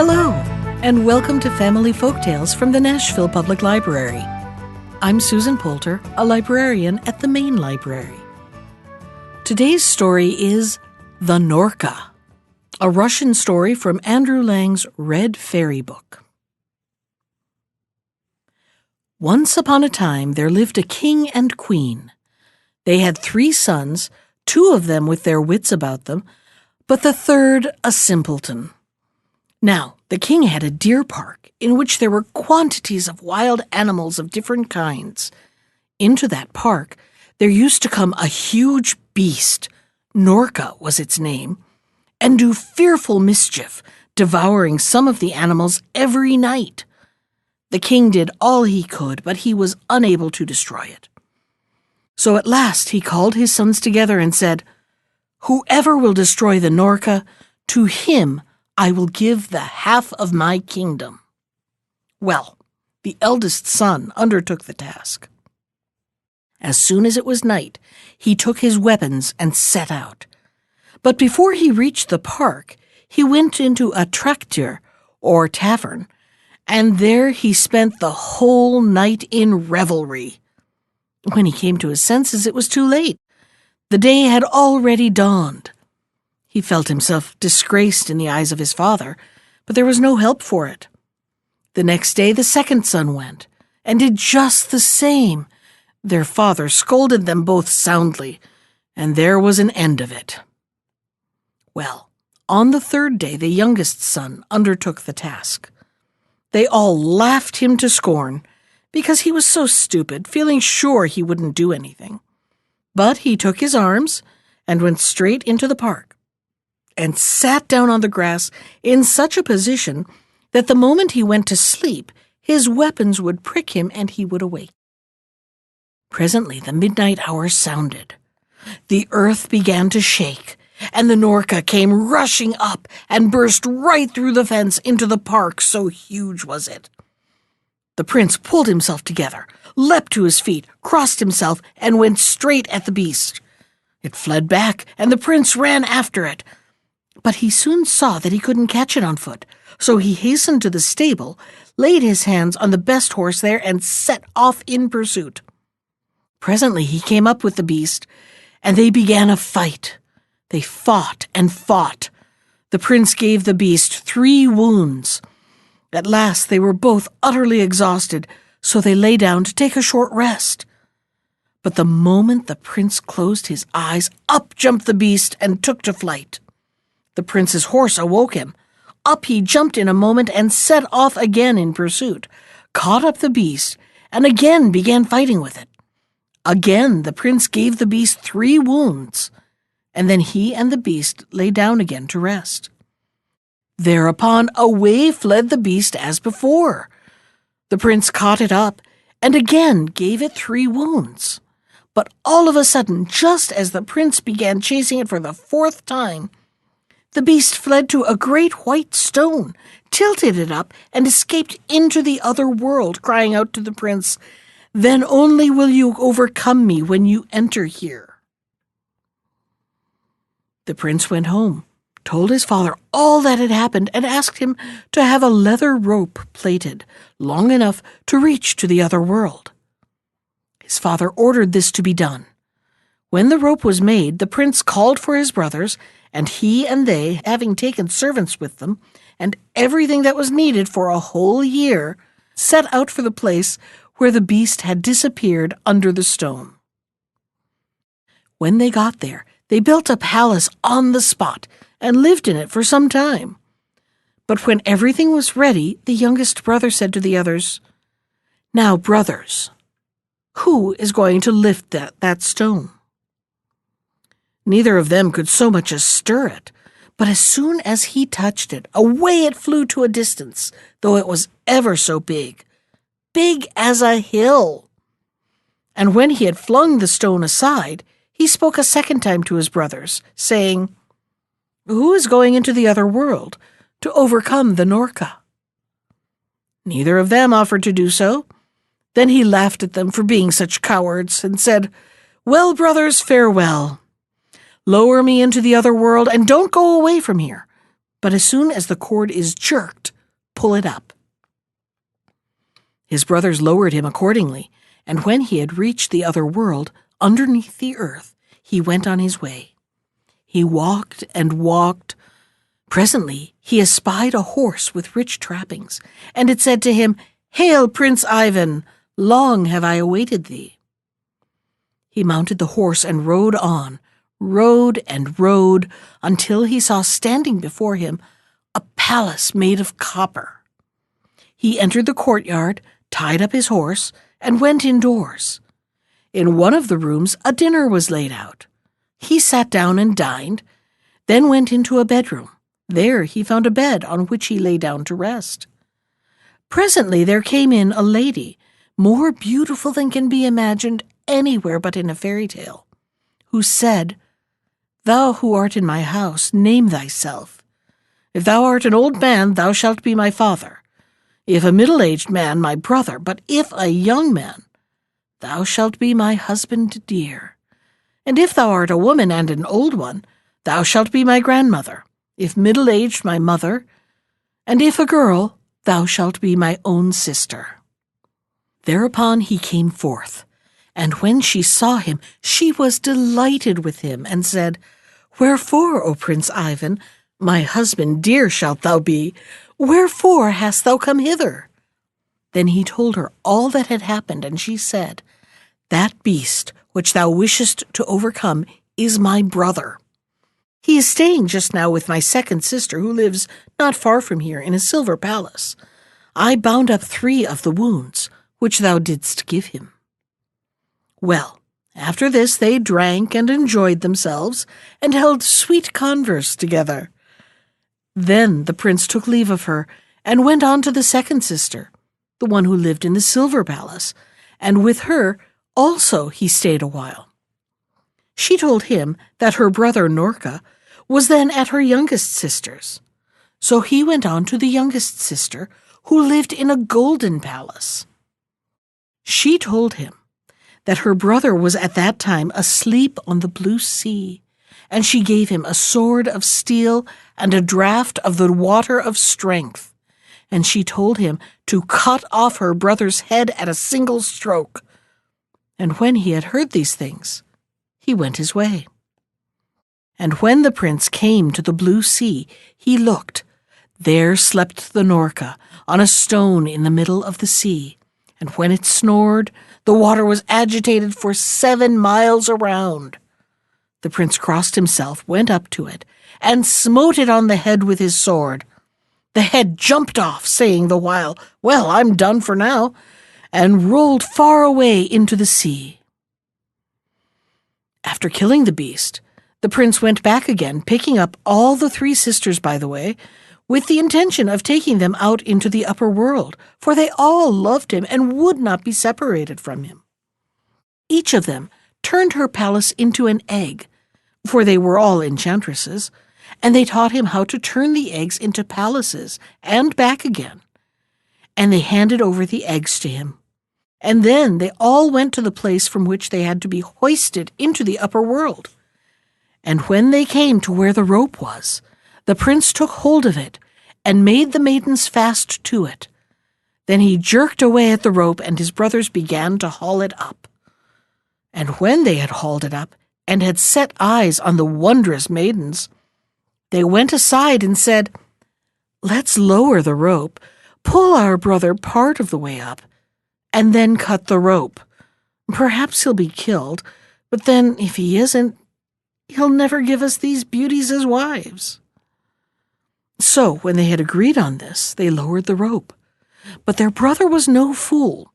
Hello, and welcome to Family Folktales from the Nashville Public Library. I'm Susan Poulter, a librarian at the Main Library. Today's story is The Norka, a Russian story from Andrew Lang's Red Fairy Book. Once upon a time, there lived a king and queen. They had 3 sons, 2 of them with their wits about them, but the third a simpleton. Now, the king had a deer park in which there were quantities of wild animals of different kinds. Into that park, there used to come a huge beast, Norka was its name, and do fearful mischief, devouring some of the animals every night. The king did all he could, but he was unable to destroy it. So at last he called his sons together and said, "Whoever will destroy the Norka, to him I will give the half of my kingdom." Well, the eldest son undertook the task. As soon as it was night, he took his weapons and set out. But before he reached the park, he went into a traktir, or tavern, and there he spent the whole night in revelry. When he came to his senses, it was too late. The day had already dawned. He felt himself disgraced in the eyes of his father, but there was no help for it. The next day the second son went, and did just the same. Their father scolded them both soundly, and there was an end of it. Well, on the third day the youngest son undertook the task. They all laughed him to scorn, because he was so stupid, feeling sure he wouldn't do anything. But he took his arms and went straight into the park, and sat down on the grass in such a position that the moment he went to sleep, his weapons would prick him and he would awake. Presently the midnight hour sounded. The earth began to shake, and the Norka came rushing up and burst right through the fence into the park, so huge was it. The prince pulled himself together, leapt to his feet, crossed himself, and went straight at the beast. It fled back, and the prince ran after it. But he soon saw that he couldn't catch it on foot, so he hastened to the stable, laid his hands on the best horse there, and set off in pursuit. Presently he came up with the beast, and they began a fight. They fought and fought. The prince gave the beast 3 wounds. At last they were both utterly exhausted, so they lay down to take a short rest. But the moment the prince closed his eyes, up jumped the beast and took to flight. The prince's horse awoke him. Up he jumped in a moment and set off again in pursuit, caught up the beast, and again began fighting with it. Again the prince gave the beast 3 wounds, and then he and the beast lay down again to rest. Thereupon away fled the beast as before. The prince caught it up, and again gave it 3 wounds. But all of a sudden, just as the prince began chasing it for the 4th time, the beast fled to a great white stone, tilted it up, and escaped into the other world, crying out to the prince, "Then only will you overcome me when you enter here." The prince went home, told his father all that had happened, and asked him to have a leather rope plaited, long enough to reach to the other world. His father ordered this to be done. When the rope was made, the prince called for his brothers, and he and they, having taken servants with them, and everything that was needed for a whole year, set out for the place where the beast had disappeared under the stone. When they got there, they built a palace on the spot and lived in it for some time. But when everything was ready, the youngest brother said to the others, "Now, brothers, who is going to lift that stone?" Neither of them could so much as stir it, but as soon as he touched it, away it flew to a distance, though it was ever so big, big as a hill. And when he had flung the stone aside, he spoke a second time to his brothers, saying, "Who is going into the other world to overcome the Norka?" Neither of them offered to do so. Then he laughed at them for being such cowards, and said, "Well, brothers, farewell. Lower me into the other world, and don't go away from here. but as soon as the cord is jerked, pull it up." His brothers lowered him accordingly, and when he had reached the other world, underneath the earth, he went on his way. He walked and walked. Presently he espied a horse with rich trappings, and it said to him, "Hail, Prince Ivan! Long have I awaited thee." He mounted the horse and rode on, rode and rode, until he saw standing before him a palace made of copper. He entered the courtyard, tied up his horse, and went indoors. In one of the rooms a dinner was laid out. He sat down and dined, then went into a bedroom. There he found a bed on which he lay down to rest. Presently there came in a lady, more beautiful than can be imagined anywhere but in a fairy tale, who said, "Thou who art in my house, name thyself. If thou art an old man, thou shalt be my father. If a middle-aged man, my brother. But if a young man, thou shalt be my husband dear. And if thou art a woman and an old one, thou shalt be my grandmother. If middle-aged, my mother. And if a girl, thou shalt be my own sister." Thereupon he came forth, and when she saw him, she was delighted with him, and said, "Wherefore, O Prince Ivan, my husband dear shalt thou be? Wherefore hast thou come hither?" Then he told her all that had happened, and she said, "That beast which thou wishest to overcome is my brother. He is staying just now with my second sister, who lives not far from here in a silver palace. I bound up 3 of the wounds which thou didst give him." Well, after this they drank and enjoyed themselves, and held sweet converse together. Then the prince took leave of her, and went on to the second sister, the one who lived in the silver palace, and with her also he stayed a while. She told him that her brother Norka was then at her youngest sister's. So he went on to the youngest sister, who lived in a golden palace. She told him that her brother was at that time asleep on the blue sea, and she gave him a sword of steel and a draught of the water of strength, and she told him to cut off her brother's head at a single stroke. And when he had heard these things, he went his way. And when the prince came to the blue sea, he looked. There slept the Norka on a stone in the middle of the sea, and when it snored, the water was agitated for 7 miles around. The prince crossed himself, went up to it, and smote it on the head with his sword. The head jumped off, saying the while, "Well, I'm done for now," and rolled far away into the sea. After killing the beast, the prince went back again, picking up all the 3 sisters by the way, with the intention of taking them out into the upper world, for they all loved him and would not be separated from him. Each of them turned her palace into an egg, for they were all enchantresses, and they taught him how to turn the eggs into palaces and back again. And they handed over the eggs to him. And then they all went to the place from which they had to be hoisted into the upper world. And when they came to where the rope was, the prince took hold of it and made the maidens fast to it. Then he jerked away at the rope, and his brothers began to haul it up. And when they had hauled it up and had set eyes on the wondrous maidens, they went aside and said, "Let's lower the rope, pull our brother part of the way up, and then cut the rope. Perhaps he'll be killed, but then if he isn't, he'll never give us these beauties as wives." So when they had agreed on this, they lowered the rope. But their brother was no fool.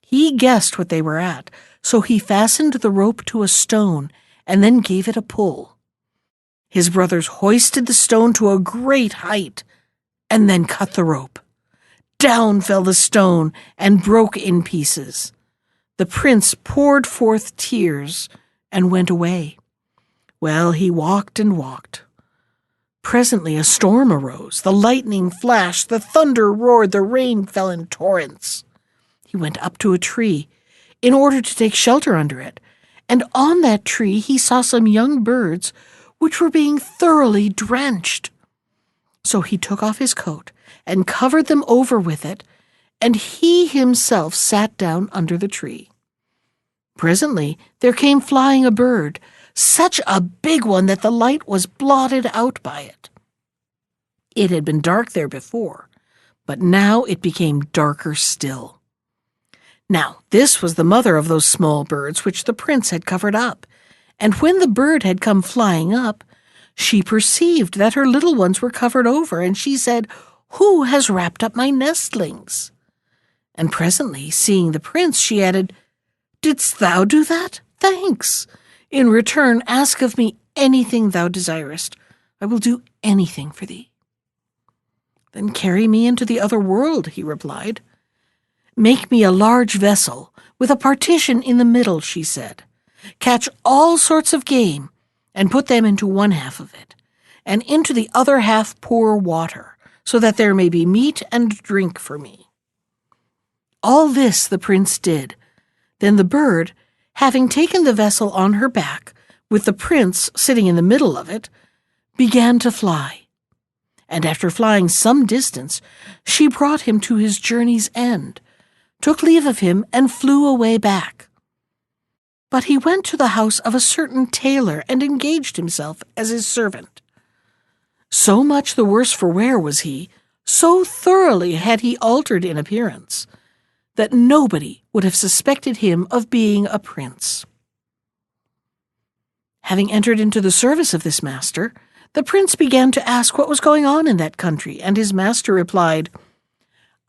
He guessed what they were at, so he fastened the rope to a stone and then gave it a pull. His brothers hoisted the stone to a great height and then cut the rope. Down fell the stone and broke in pieces. The prince poured forth tears and went away. Well, he walked and walked. Presently a storm arose. The lightning flashed, the thunder roared, the rain fell in torrents. He went up to a tree in order to take shelter under it, and on that tree he saw some young birds which were being thoroughly drenched. So he took off his coat and covered them over with it, and he himself sat down under the tree. Presently there came flying a bird, such a big one that the light was blotted out by it. It had been dark there before, but now it became darker still. Now this was the mother of those small birds which the prince had covered up, and when the bird had come flying up, she perceived that her little ones were covered over, and she said, "Who has wrapped up my nestlings?" And presently, seeing the prince, she added, "Didst thou do that? Thanks. In return, ask of me anything thou desirest. I will do anything for thee." "Then carry me into the other world," he replied. "Make me a large vessel with a partition in the middle," she said. "Catch all sorts of game and put them into one half of it, and into the other half pour water, so that there may be meat and drink for me." All this the prince did. Then the bird, having taken the vessel on her back, with the prince sitting in the middle of it, began to fly. And after flying some distance, she brought him to his journey's end, took leave of him, and flew away back. But he went to the house of a certain tailor and engaged himself as his servant. So much the worse for wear was he, so thoroughly had he altered in appearance, that nobody would have suspected him of being a prince. Having entered into the service of this master, the prince began to ask what was going on in that country, and his master replied,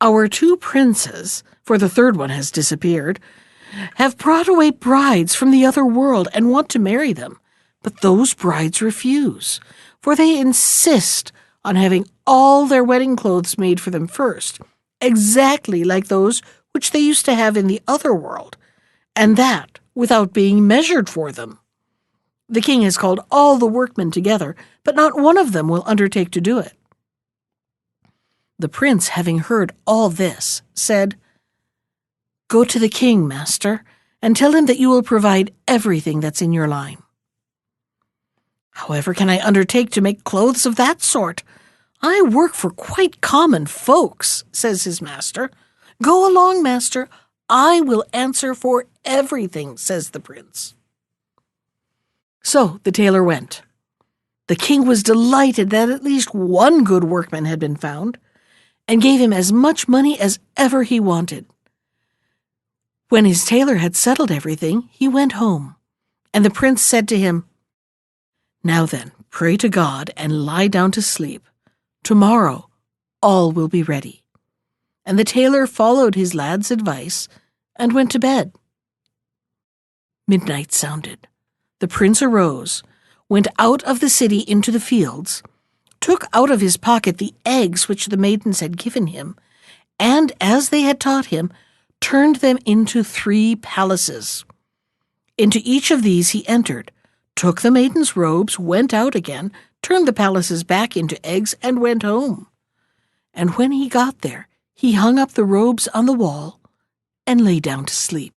"Our two princes, for the third one has disappeared, have brought away brides from the other world and want to marry them, but those brides refuse, for they insist on having all their wedding clothes made for them first, exactly like those which they used to have in the other world, and that without being measured for them. The king has called all the workmen together, but not one of them will undertake to do it." The prince, having heard all this, said, "Go to the king, master, and tell him that you will provide everything that's in your line." "However can I undertake to make clothes of that sort? I work for quite common folks," says his master. "Go along, master. I will answer for everything," says the prince. So the tailor went. The king was delighted that at least one good workman had been found, and gave him as much money as ever he wanted. When his tailor had settled everything, he went home, and the prince said to him, "Now then, pray to God and lie down to sleep. Tomorrow all will be ready." And the tailor followed his lad's advice and went to bed. Midnight sounded. The prince arose, went out of the city into the fields, took out of his pocket the eggs which the maidens had given him, and, as they had taught him, turned them into 3 palaces. Into each of these he entered, took the maidens' robes, went out again, turned the palaces back into eggs, and went home. And when he got there, he hung up the robes on the wall and lay down to sleep.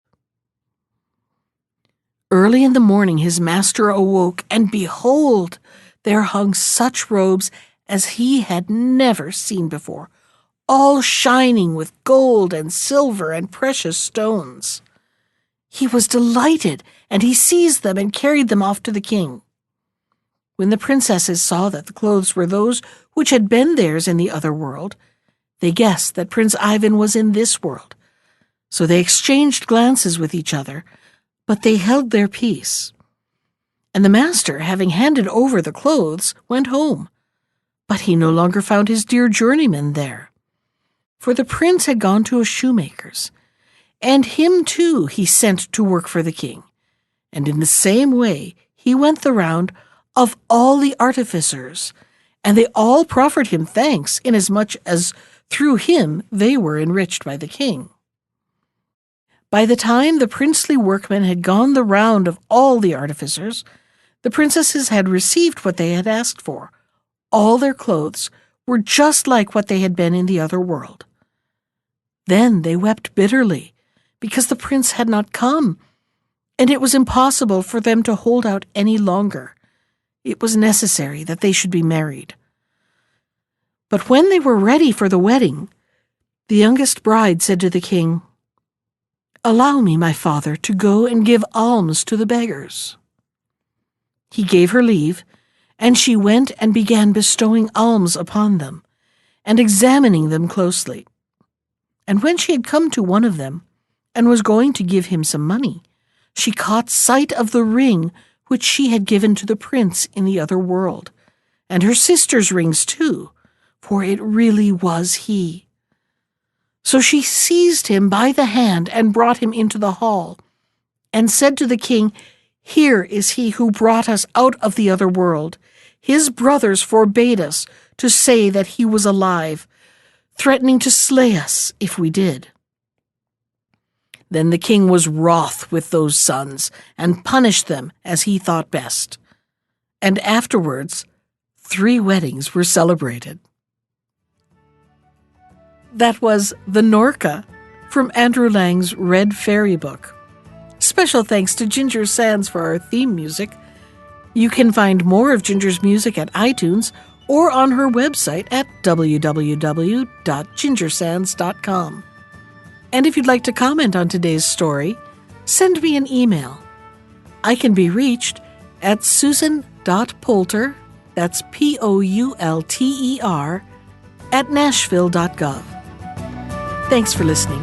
Early in the morning his master awoke, and behold, there hung such robes as he had never seen before, all shining with gold and silver and precious stones. He was delighted, and he seized them and carried them off to the king. When the princesses saw that the clothes were those which had been theirs in the other world, they guessed that Prince Ivan was in this world. So they exchanged glances with each other, but they held their peace. And the master, having handed over the clothes, went home. But he no longer found his dear journeyman there. For the prince had gone to a shoemaker's, and him too he sent to work for the king. And in the same way he went the round of all the artificers, and they all proffered him thanks, inasmuch as through him they were enriched by the king. By the time the princely workmen had gone the round of all the artificers, the princesses had received what they had asked for. All their clothes were just like what they had been in the other world. Then they wept bitterly, because the prince had not come, and it was impossible for them to hold out any longer. It was necessary that they should be married. But when they were ready for the wedding, the youngest bride said to the king, "Allow me, my father, to go and give alms to the beggars." He gave her leave, and she went and began bestowing alms upon them, and examining them closely. And when she had come to one of them, and was going to give him some money, she caught sight of the ring which she had given to the prince in the other world, and her sister's rings too, for it really was he. So she seized him by the hand and brought him into the hall, and said to the king, "Here is he who brought us out of the other world. His brothers forbade us to say that he was alive, threatening to slay us if we did." Then the king was wroth with those sons, and punished them as he thought best. And afterwards 3 weddings were celebrated. That was the Norka from Andrew Lang's Red Fairy Book. Special thanks to Ginger Sands for our theme music. You can find more of Ginger's music at iTunes or on her website at www.gingersands.com. And if you'd like to comment on today's story, send me an email. I can be reached at susan.poulter, that's Poulter, @nashville.gov. Thanks for listening.